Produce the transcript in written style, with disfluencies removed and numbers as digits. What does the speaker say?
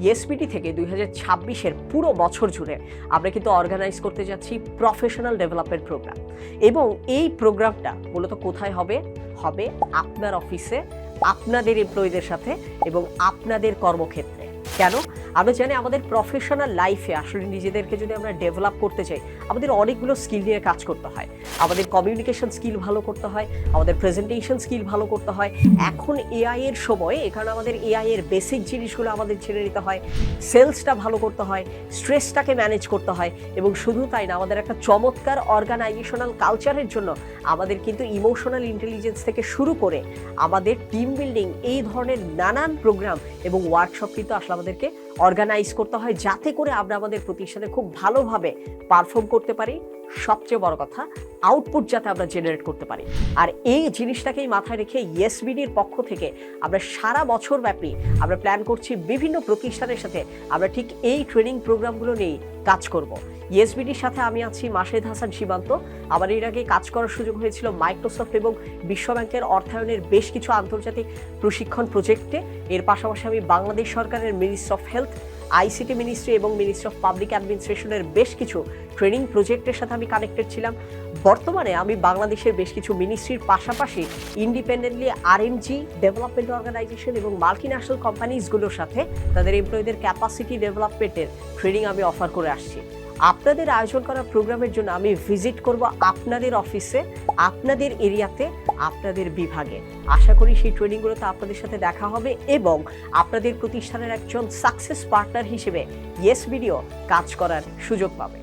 ইএসপিটি থেকে 2026-এর পুরো বছর জুড়ে আমরা কিন্তু অর্গানাইজ করতে যাচ্ছি প্রফেশনাল ডেভেলপমেন্ট প্রোগ্রাম। এবং এই প্রোগ্রামটা মূলত কোথায় হবে? হবে আপনার অফিসে, আপনাদের এমপ্লয়ীদের সাথে এবং আপনাদের কর্মক্ষেত্রে। কেন? আমরা জানি আমাদের প্রফেশনাল লাইফে আসলে নিজেদেরকে যদি আমরা ডেভেলপ করতে চাই, আমাদের অনেকগুলো স্কিল নিয়ে কাজ করতে হয়। আমাদের কমিউনিকেশন স্কিল ভালো করতে হয়, আমাদের প্রেজেন্টেশন স্কিল ভালো করতে হয়। এখন এআই এর সময়, এখানে আমাদের এআই এর বেসিক জিনিসগুলো আমাদের জেনে নিতে হয়, সেলসটা ভালো করতে হয়, স্ট্রেসটাকে ম্যানেজ করতে হয়, এবং শুধু তাই না, আমাদের একটা চমৎকার অর্গানাইজেশনাল কালচারের জন্য আমাদের কিন্তু ইমোশনাল ইন্টেলিজেন্স থেকে শুরু করে আমাদের টিম বিল্ডিং, এই ধরনের নানান প্রোগ্রাম এবং ওয়ার্কশপ কিন্তু আসলে আমাদেরকে অর্গানাইজ করতে হয়, যাতে করে আমরা আমাদের প্রতিষ্ঠানে খুব ভালোভাবে পারফর্ম করতে পারি। সবচেয়ে বড় কথা, আউটপুট যাতে আমরা জেনারেট করতে পারি। আর এই জিনিসটাকেই মাথায় রেখে ইএসবিডির পক্ষ থেকে আমরা সারা বছর ব্যাপী আমরা প্ল্যান করছি বিভিন্ন প্রতিষ্ঠানের সাথে আমরা ঠিক এই ট্রেনিং প্রোগ্রামগুলো নিয়েই কাজ করব। ইএসবিডির সাথে আমি আছি মাসেদ হাসান সীমান্ত। আমার এর আগে কাজ করার সুযোগ হয়েছিল মাইক্রোসফট এবং বিশ্বব্যাংকের অর্থায়নের বেশ কিছু আন্তর্জাতিক প্রশিক্ষণ প্রজেক্টে। এর পাশাপাশি আমি বাংলাদেশ সরকারের ministry of health, ICT ministry এবং মিনিস্ট্রি অফ পাবলিক অ্যাডমিনিস্ট্রেশনের বেশ কিছু ট্রেনিং প্রজেক্টের সাথে আমি কানেক্টেড ছিলাম। বর্তমানে আমি বাংলাদেশের বেশ কিছু মিনিস্ট্রির পাশাপাশি ইন্ডিপেন্ডেন্টলি আরএমজি ডেভেলপমেন্ট অর্গানাইজেশন এবং মাল্টিন্যাশনাল কোম্পানিজগুলোর সাথে তাদের এমপ্লয়ীদের ক্যাপাসিটি ডেভেলপমেন্টের ট্রেনিং আমি অফার করে আসছি। আপনাদের আয়োজন করা প্রোগ্রামের জন্য আমি ভিজিট করব আপনাদের অফিসে, আপনাদের এরিয়াতে, আপনাদের বিভাগে। আশা করি সেই ট্রেনিংগুলোতে আপনাদের সাথে দেখা হবে এবং আপনাদের প্রতিষ্ঠানের একজন সাকসেস পার্টনার হিসেবে ইএসবিডিও কাজ করার সুযোগ পাবে।